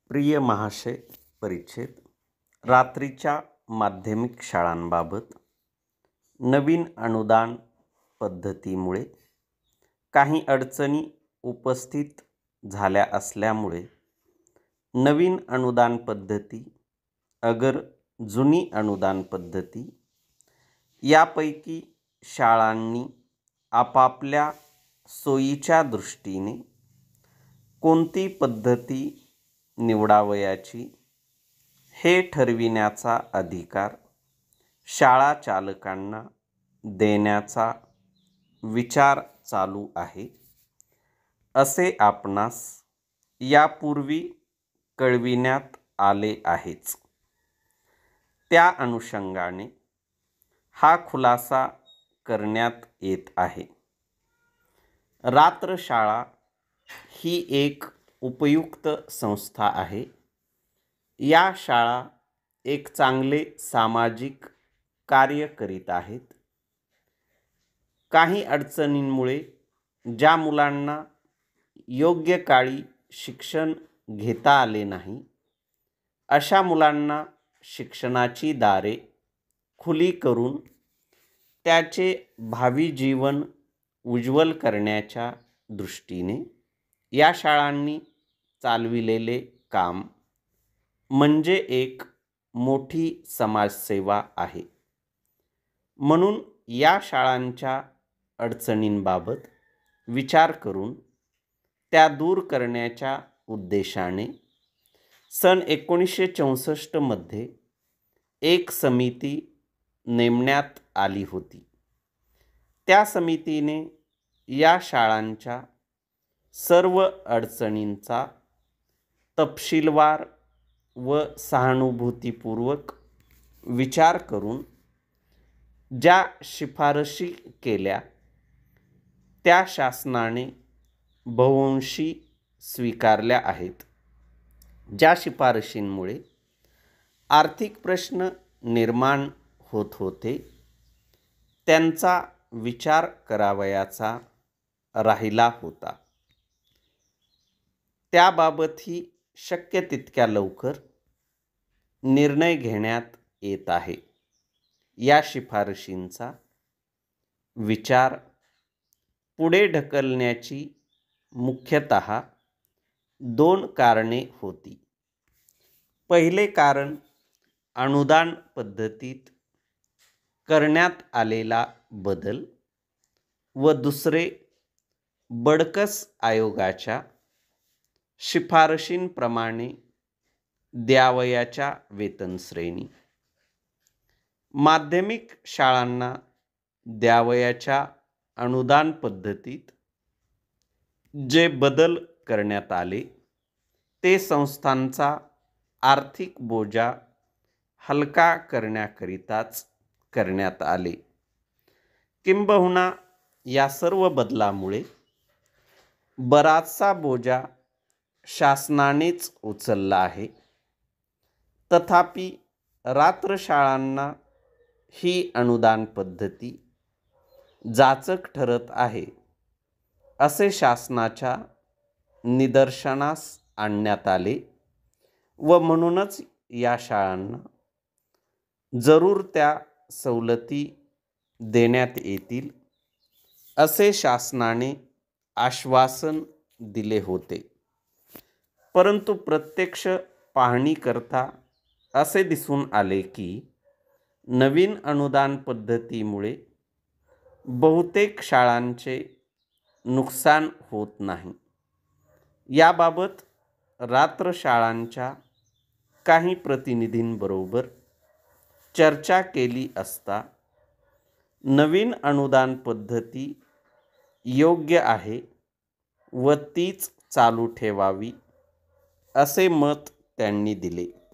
प्रिय महाशय परिच्छेद रात्रीच्या माध्यमिक शाळांबाबत नवीन अनुदान पद्धतीमुळे काही अडचणी उपस्थित झाल्या असल्यामुळे नवीन अनुदान पद्धती अगर जुनी अनुदान पद्धती यापैकी शाळांनी आपापल्या सोयीच्या दृष्टीने कोणती पद्धती निवडावयाची हे ठरविण्याचा अधिकार शाळा चालकांना देण्याचा विचार चालू आहे असे आपणास यापूर्वी कळविण्यात आले आहेच. त्या अनुषंगाने हा खुलासा करण्यात येत आहे. रात्रशाळा ही एक उपयुक्त संस्था आहे. या शाळा एक चांगले सामाजिक कार्य करीत आहेत. काही अडचणींमुळे ज्या मुलांना योग्य काळी शिक्षण घेता आले नाही अशा मुलांना शिक्षणाची दारे खुली करून त्याचे भावी जीवन उज्ज्वल करण्याच्या दृष्टीने या शाळांनी चालविलेले काम म्हणजे एक मोठी समाजसेवा आहे. म्हणून या शाळांच्या अडचणींबाबत विचार करून त्या दूर करण्याच्या उद्देशाने सन 1964 मध्ये एक समिती नेमण्यात आली होती. त्या समितीने या शाळांच्या सर्व अडचणींचा तपशीलवार व सहानुभूतीपूर्वक विचार करून ज्या शिफारशी केल्या त्या शासनाने बहुअंशी स्वीकारल्या आहेत. ज्या शिफारशींमुळे आर्थिक प्रश्न निर्माण होत होते त्यांचा विचार करावयाचा राहिला होता. त्याबाबतही शक्य तितक्या लवकर निर्णय घेण्यात येत आहे. या शिफारशींचा विचार पुढे ढकलण्याची मुख्यतः दोन कारणे होती. पहिले कारण अनुदान पद्धतीत करण्यात आलेला बदल व दुसरे बडकस आयोगाच्या शिफारशींप्रमाणे द्यावयाच्या वेतनश्रेणी. माध्यमिक शाळांना द्यावयाच्या अनुदान पद्धतीत जे बदल करण्यात आले ते संस्थांचा आर्थिक बोजा हलका करण्याकरिताच करण्यात आले. किंबहुना या सर्व बदलामुळे बराचसा बोजा शासनानेच उचलला आहे. तथापि रात्रशाळांना ही अनुदान पद्धती जाचक ठरत आहे असे शासनाच्या निदर्शनास आणण्यात आले व म्हणूनच या शाळांना जरूर त्या सवलती देण्यात येतील असे शासनाने आश्वासन दिले होते. परंतु प्रत्यक्ष पाहणी करता असे दिसून आले की नवीन अनुदान पद्धतीमुळे बहुतेक शाळांचे नुकसान होत नाही. याबाबत रात्रशाळांच्या काही प्रतिनिधींबरोबर चर्चा केली असता नवीन अनुदान पद्धती योग्य आहे व तीच चालू ठेवावी असे मत त्यांनी दिले.